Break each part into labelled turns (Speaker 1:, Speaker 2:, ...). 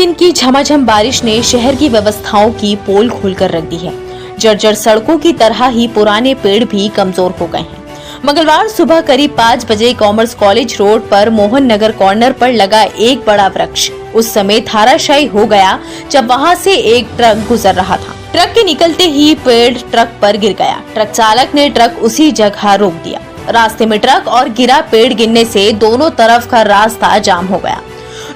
Speaker 1: दिन की झमाझम बारिश ने शहर की व्यवस्थाओं की पोल खोलकर रख दी है। जर्जर सड़कों की तरह ही पुराने पेड़ भी कमजोर हो गए हैं। मंगलवार सुबह करीब 5 बजे कॉमर्स कॉलेज रोड पर मोहन नगर कॉर्नर पर लगा एक बड़ा वृक्ष उस समय धाराशायी हो गया जब वहां से एक ट्रक गुजर रहा था। ट्रक के निकलते ही पेड़ ट्रक पर गिर गया। ट्रक चालक ने ट्रक उसी जगह रोक दिया। रास्ते में ट्रक और गिरा पेड़ गिरने से दोनों तरफ का रास्ता जाम हो गया।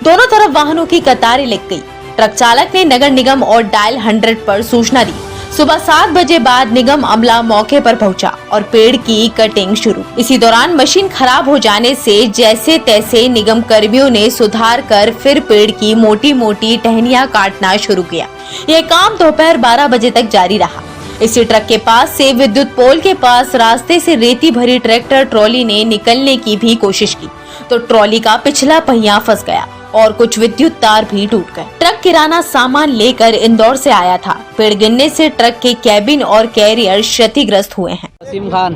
Speaker 1: दोनों तरफ वाहनों की कतारें लग गई। ट्रक चालक ने नगर निगम और डायल 100 पर सूचना दी। सुबह 7 बजे बाद निगम अमला मौके पर पहुंचा और पेड़ की कटिंग शुरू। इसी दौरान मशीन खराब हो जाने से जैसे तैसे निगम कर्मियों ने सुधार कर फिर पेड़ की मोटी मोटी टहनियां काटना शुरू किया। यह काम दोपहर 12 बजे तक जारी रहा। इसी ट्रक के पास से विद्युत पोल के पास रास्ते से रेती भरी ट्रैक्टर ट्रॉली ने निकलने की भी कोशिश की तो ट्रॉली का पिछला पहिया फंस गया और कुछ विद्युत तार भी टूट गए। ट्रक किराना सामान लेकर इंदौर से आया था। पेड़ गिरने से ट्रक के कैबिन और कैरियर क्षतिग्रस्त हुए हैं।
Speaker 2: वसीम खान।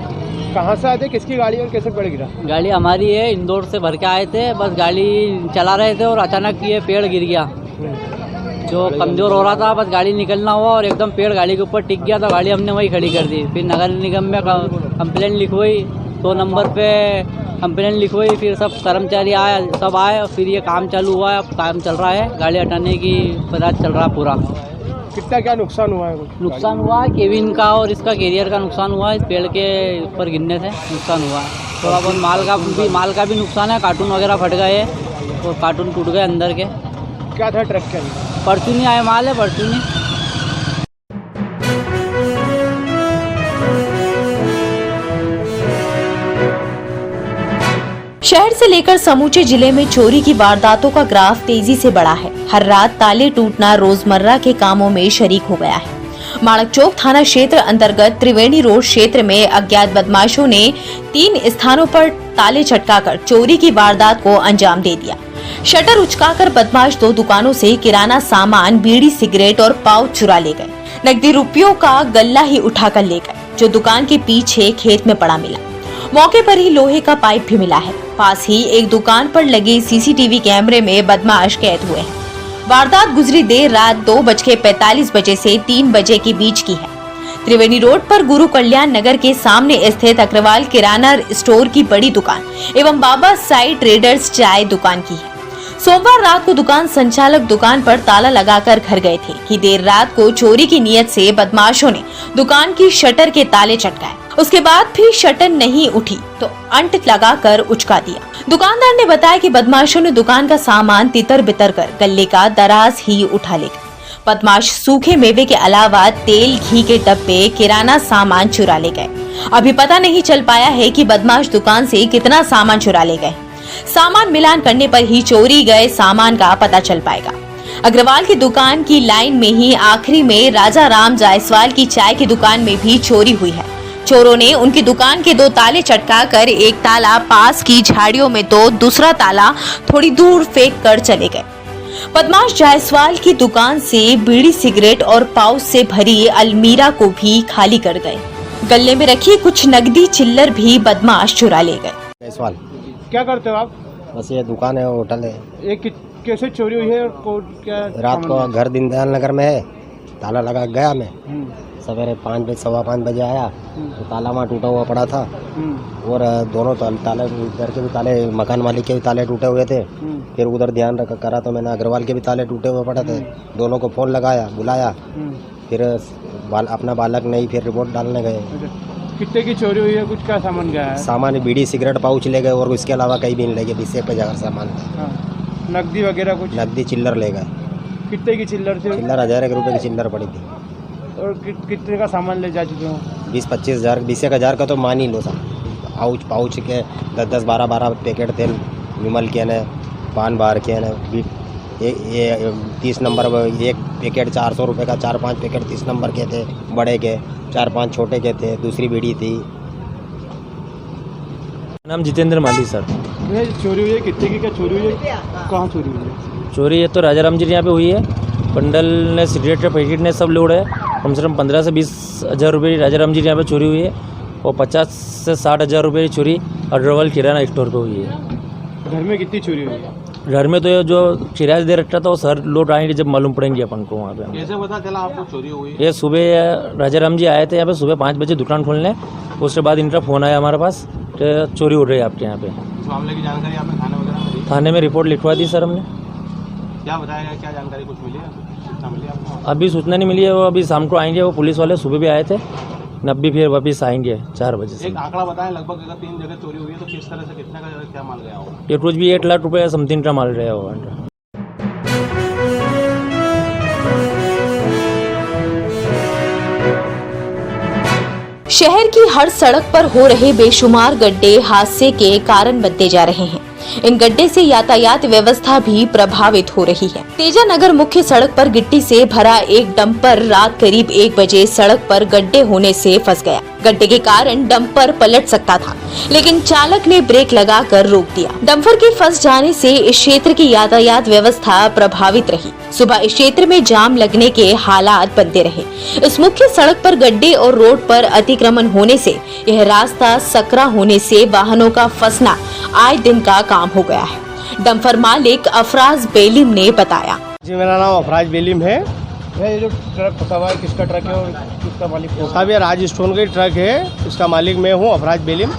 Speaker 3: कहाँ से आए थे, किसकी गाड़ी और कैसे पेड़ गिरा?
Speaker 2: गाड़ी हमारी है, इंदौर से भर के आए थे। बस गाड़ी चला रहे थे और अचानक ये पेड़ गिर गया जो कमजोर हो रहा था। बस गाड़ी निकलना हुआ और एकदम पेड़ गाड़ी के ऊपर टिक गया तो गाड़ी हमने वही खड़ी कर दी। फिर नगर निगम में कंप्लेंट लिखवाई, 2 नंबर पे कंप्लेंट लिखवाई। फिर सब कर्मचारी आए, सब आए और फिर ये काम चालू हुआ है। अब काम चल रहा है, गाड़ी हटाने की प्रयास चल रहा है पूरा।
Speaker 3: कितना क्या नुकसान हुआ है?
Speaker 2: नुकसान हुआ है केबिन का और इसका कैरियर का नुकसान हुआ है। इस पेड़ के ऊपर गिरने से नुकसान हुआ है। थोड़ा बहुत माल का भी नुकसान है। कार्टून वगैरह फट गए और कार्टून टूट गए अंदर के।
Speaker 3: क्या था ट्रक के अंदर?
Speaker 2: परचूनी आए माल है, परचूनी।
Speaker 1: शहर से लेकर समूचे जिले में चोरी की वारदातों का ग्राफ तेजी से बढ़ा है। हर रात ताले टूटना रोजमर्रा के कामों में शरीक हो गया है। माणक चौक थाना क्षेत्र अंतर्गत त्रिवेणी रोड क्षेत्र में अज्ञात बदमाशों ने 3 स्थानों पर ताले चटकाकर चोरी की वारदात को अंजाम दे दिया। शटर उचकाकर बदमाश 2 दुकानों से किराना सामान, बीड़ी, सिगरेट और पाउच चुरा ले गए। नकदी रुपयों का गल्ला ही उठाकर ले गए जो दुकान के पीछे खेत में पड़ा मिला। मौके पर ही लोहे का पाइप भी मिला है। पास ही एक दुकान पर लगे सीसीटीवी कैमरे में बदमाश कैद हुए हैं। वारदात गुजरी देर रात 2:45 बजे से 3 बजे के बीच की है। त्रिवेणी रोड पर गुरु कल्याण नगर के सामने स्थित अग्रवाल किराना स्टोर की बड़ी दुकान एवं बाबा साई ट्रेडर्स चाय दुकान की है। सोमवार रात को दुकान संचालक दुकान पर ताला लगाकर घर गए थे कि देर रात को चोरी की नीयत से बदमाशों ने दुकान की शटर के ताले चटकाए। उसके बाद भी शटर नहीं उठी तो अंट लगाकर उचका दिया। दुकानदार ने बताया कि बदमाशों ने दुकान का सामान तितर बितर कर गल्ले का दराज ही उठा ले गए। बदमाश सूखे मेवे के अलावा तेल, घी के डब्बे, किराना सामान चुरा ले गए। अभी पता नहीं चल पाया है कि बदमाश दुकान से कितना सामान चुरा ले गए। सामान मिलान करने पर ही चोरी गए सामान का पता चल पाएगा। अग्रवाल की दुकान की लाइन में ही आखिरी में राजा राम जायसवाल की चाय की दुकान में भी चोरी हुई है। चोरों ने उनकी दुकान के 2 ताले चटकाकर एक ताला पास की झाड़ियों में तो दूसरा ताला थोड़ी दूर फेंक कर चले गए। बदमाश जायसवाल की दुकान से बीड़ी, सिगरेट और पाउच से भरी अलमीरा को भी खाली कर गए। गले में रखी कुछ नकदी चिल्लर भी बदमाश चुरा ले गए।
Speaker 3: जायसवाल, क्या करते हो आप?
Speaker 4: बस ये दुकान है, होटल है।
Speaker 3: ये कैसे चोरी हुई है और क्या?
Speaker 4: रात को घर दीनदयाल नगर में है, ताला लगा गया मैं। सवेरे 5 बजे, 5:15 बजे आया तो ताला वहाँ टूटा हुआ पड़ा था और दोनों ताले, घर के भी ताले, मकान मालिक के भी ताले टूटे हुए थे। फिर उधर ध्यान करा तो मैंने अग्रवाल के भी ताले टूटे हुए पड़े थे। दोनों को फ़ोन लगाया, बुलाया। फिर अपना बालक नहीं, फिर रिपोर्ट डालने गए।
Speaker 3: कितने की चोरी हुई है? कुछ क्या सामान गया है?
Speaker 4: सामान बीड़ी, सिगरेट, पाउच ले गए और उसके अलावा कहीं भी नहीं ले गए। 20 पे जाकर सामान।
Speaker 3: नकदी वगैरह कुछ?
Speaker 4: नकदी चिल्लर ले गए।
Speaker 3: कितने की चिल्लर थी?
Speaker 4: चिल्लर 1000 रुपये की चिल्लर पड़ी थी।
Speaker 3: और कितने का सामान ले जा चुके हो?
Speaker 4: 20-25 हज़ार, 20-1000 का तो मान ही लो साहब। पाउच के 10-10, 12-12 पैकेट थे। विमल के न, पान बार के न, ये 30 नंबर एक पैकेट 400 रुपये का, 4-5 पैकेट 30 नंबर के थे बड़े के, 4-5 छोटे के थे। दूसरी बीड़ी थी।
Speaker 5: नाम जितेंद्र माली सर।
Speaker 3: ये चोरी हुई है, कितने की क्या चोरी हुई है? कहाँ चोरी हुई है?
Speaker 5: चोरी ये तो राजा राम जी यहाँ पे हुई है। बंडल ने, सिगरेट के पैकेट ने सब लोड है। कम से कम 15 से 20 हज़ार रुपये राजा राम जी यहाँ पे चोरी हुई है और 50 से 60 हज़ार रुपये की चोरी अग्रवाल किराना स्टोर पे हुई है।
Speaker 3: घर में कितनी चोरी हुई है?
Speaker 5: घर में तो ये जो किराया दे रखा था वो सर लोट आएंगे जब मालूम पड़ेंगे अपन को वहाँ पे।
Speaker 3: कैसे पता चला आपको चोरी हुई?
Speaker 5: ये सुबह राजा राम जी आए थे यहाँ पे सुबह 5 बजे दुकान खोलने, उसके बाद इनका फ़ोन आया हमारे पास कि चोरी हो रही है आपके यहाँ पे।
Speaker 3: इस मामले की जानकारी आपने थाने वगैरह में दी?
Speaker 5: थाने में रिपोर्ट लिखवा दी सर हमने।
Speaker 3: क्या बताया गया, क्या जानकारी कुछ मिली है, सूचना मिली आपको?
Speaker 5: अभी सूचना नहीं मिली है, वो अभी शाम को आएंगे, वो पुलिस वाले सुबह भी आए थे, अभी फिर वापिस आएंगे 4 बजे से।
Speaker 3: एक आंकड़ा बताएं, लगभग अगर 3 जगह चोरी हुई है तो किस तरह से कितने का क्या माल गया होगा?
Speaker 5: ये कुछ भी 8 लाख रुपये समथिंग का माल रहा होगा।
Speaker 1: शहर की हर सड़क पर हो रहे बेशुमार गड्ढे हादसे के कारण बनते जा रहे हैं। इन गड्ढे से यातायात व्यवस्था भी प्रभावित हो रही है। तेजा नगर मुख्य सड़क पर गिट्टी से भरा एक डंपर रात करीब 1 बजे सड़क पर गड्ढे होने से फंस गया। गड्ढे के कारण डंपर पलट सकता था, लेकिन चालक ने ब्रेक लगाकर रोक दिया। डंपर के फंस जाने से इस क्षेत्र की यातायात व्यवस्था प्रभावित रही। सुबह इस क्षेत्र में जाम लगने के हालात बनते रहे। इस मुख्य सड़क पर गड्ढे और रोड पर अतिक्रमण होने से यह रास्ता सकरा होने से वाहनों का फंसना आए दिन का काम हो गया है। डंपर मालिक अफराज बेलिम ने बताया।
Speaker 6: जी, मेरा नाम अफराज बेलिम है। ये जो ट्रक फंसा हुआ है, किसका ट्रक है और किसका मालिक है? साहब, ये राज स्टोन का ट्रक है, इसका मालिक मैं हूँ, अफराज बेलिम।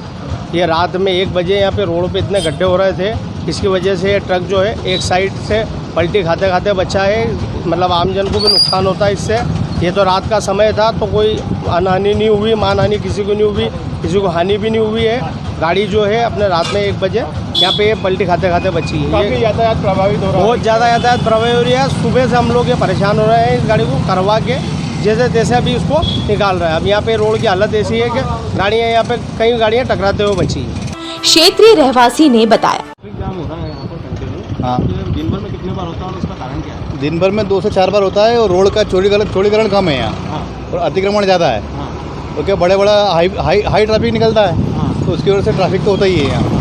Speaker 6: ये रात में 1 बजे यहाँ पे रोड पे इतने गड्ढे हो रहे थे, इसकी वजह से ये ट्रक जो है एक साइड से पलटी खाते खाते बचा है। मतलब आमजन को भी नुकसान होता है इससे। ये तो रात का समय था तो कोई अनहानि नहीं हुई, मानहानि किसी को नहीं हुई, किसी को हानि भी नहीं हुई है। गाड़ी जो है अपने रात में 1 बजे यहाँ पे ये पलटी खाते खाते बची है। ये
Speaker 3: यातायात प्रभावित हो रहा है,
Speaker 6: बहुत ज़्यादा यातायात प्रभावित हो रही है। सुबह से हम लोग ये परेशान हो रहे हैं इस गाड़ी को करवा के, जैसे तैसे अभी उसको निकाल रहे हैं। अब यहाँ पे रोड की हालत ऐसी है कि गाड़ियाँ यहाँ पे कई गाड़ियाँ टकराते हुए बची है।
Speaker 1: क्षेत्रीय रहवासी ने बताया।
Speaker 3: जाम हो रहा है यहाँ पर कंटिन्यू।
Speaker 7: हाँ,
Speaker 3: दिन भर में कितने बार होता है और इसका कारण क्या है?
Speaker 7: दिन भर में 2 से 4 बार होता है और रोड का चौड़ीकरण कम है यहाँ।
Speaker 3: हाँ,
Speaker 7: और अतिक्रमण ज़्यादा है।
Speaker 3: हाँ,
Speaker 7: तो क्या बड़ा हाई ट्रैफिक निकलता है,
Speaker 3: हाँ।
Speaker 7: तो उसकी वजह से ट्रैफिक तो होता ही है यहाँ।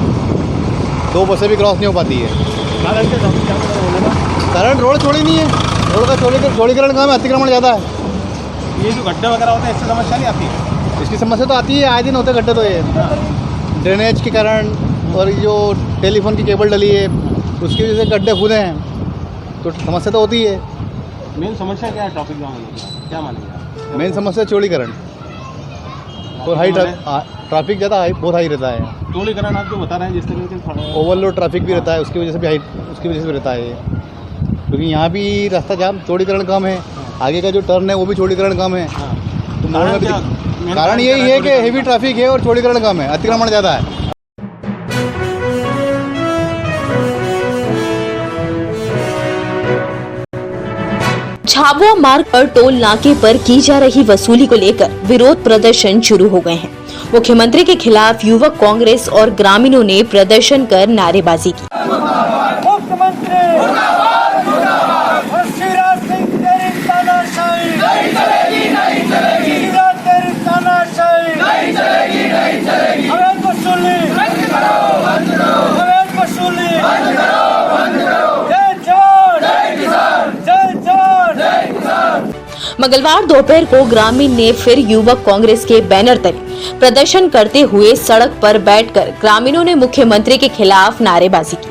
Speaker 7: 2 बसें भी क्रॉस नहीं हो पाती है।
Speaker 3: कारण क्या होने का?
Speaker 7: कारण रोड चौड़ी नहीं है, रोड का चौड़ीकरण कम है, अतिक्रमण ज़्यादा है।
Speaker 3: ये जो गड्ढे वगैरह होते हैं इससे समस्या नहीं आती है?
Speaker 7: इसकी समस्या तो आती है, आए दिन होते गड्ढे तो ये ड्रेनेज के कारण, और जो टेलीफोन की केबल डली है उसकी वजह से गड्ढे खुदे हैं, तो समस्या तो होती है।
Speaker 3: मेन समस्या क्या है ट्रैफिक जाम होने की? क्या मानेंगे?
Speaker 7: मेन समस्या चौड़ीकरण और हाई ट्रैफिक ज़्यादा बहुत हाई रहता है।
Speaker 3: चौड़ीकरण आप जो बता रहे हैं जिस तरीके से
Speaker 7: ओवरलोड ट्रैफिक भी रहता है, उसकी वजह से भी रहता है। क्योंकि यहाँ भी रास्ता जाम, चौड़ीकरण कम है, आगे का जो टर्न है वो भी चौड़ीकरण कम है। तो मोड़ में भी कारण यही है कि हेवी ट्रैफिक है और चौड़ीकरण कम है, अतिक्रमण ज़्यादा है।
Speaker 1: झाबुआ मार्ग पर टोल नाके पर की जा रही वसूली को लेकर विरोध प्रदर्शन शुरू हो गए हैं। मुख्यमंत्री के खिलाफ युवक कांग्रेस और ग्रामीणों ने प्रदर्शन कर नारेबाजी की। मंगलवार दोपहर को ग्रामीण ने फिर युवक कांग्रेस के बैनर तले प्रदर्शन करते हुए सड़क पर बैठकर ग्रामीणों ने मुख्यमंत्री के खिलाफ नारेबाजी की।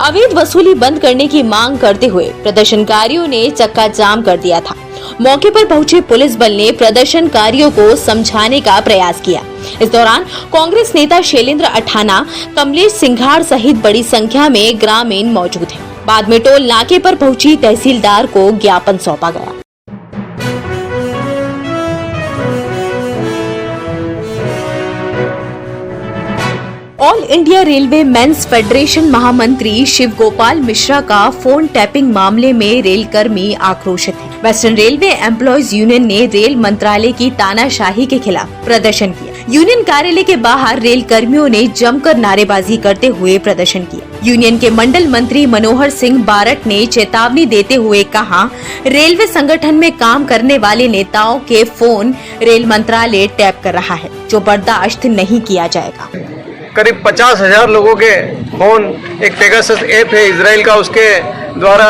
Speaker 1: अवैध वसूली बंद करने की मांग करते हुए प्रदर्शनकारियों ने चक्का जाम कर दिया था। मौके पर पहुंचे पुलिस बल ने प्रदर्शनकारियों को समझाने का प्रयास किया। इस दौरान कांग्रेस नेता शैलेंद्र अठाना, कमलेश सिंघार सहित बड़ी संख्या में ग्रामीण मौजूद हैं। बाद में टोल नाके पर पहुंची तहसीलदार को ज्ञापन सौंपा गया। All India railway men's federation महामंत्री शिव गोपाल मिश्रा का फोन टैपिंग मामले में रेल कर्मी आक्रोशित हैं। वेस्टर्न रेलवे एम्प्लॉयज यूनियन ने रेल मंत्रालय की तानाशाही के खिलाफ प्रदर्शन किया। यूनियन कार्यालय के बाहर रेल कर्मियों ने जमकर नारेबाजी करते हुए प्रदर्शन किया। यूनियन के मंडल मंत्री मनोहर सिंह बारट ने चेतावनी देते हुए कहा, रेलवे संगठन में काम करने वाले नेताओं के फोन रेल मंत्रालय टैप कर रहा है, जो बर्दाश्त नहीं किया जाएगा।
Speaker 8: करीब 50,000 लोगों के फोन, एक पेगासस ऐप है इजराइल का, उसके द्वारा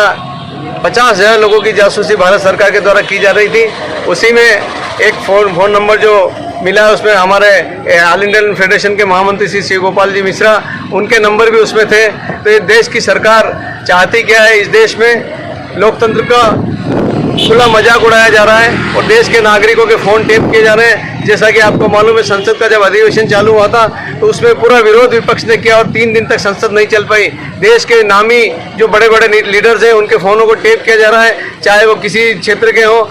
Speaker 8: 50,000 लोगों की जासूसी भारत सरकार के द्वारा की जा रही थी। उसी में एक फोन नंबर जो मिला है उसमें हमारे ऑल इंडियन फेडरेशन के महामंत्री श्री शिव गोपाल जी मिश्रा, उनके नंबर भी उसमें थे। तो ये देश की सरकार चाहती क्या है, इस देश में लोकतंत्र का खुला मजाक उड़ाया जा रहा है और देश के नागरिकों के फोन टेप किए जा रहे हैं। जैसा कि आपको मालूम है, संसद का जब अधिवेशन चालू हुआ था तो उसमें पूरा विरोध विपक्ष ने किया और 3 दिन तक संसद नहीं चल पाई। देश के नामी जो बड़े बड़े लीडर्स हैं उनके फोनों को टेप किया जा रहा है, चाहे वो किसी क्षेत्र के हों।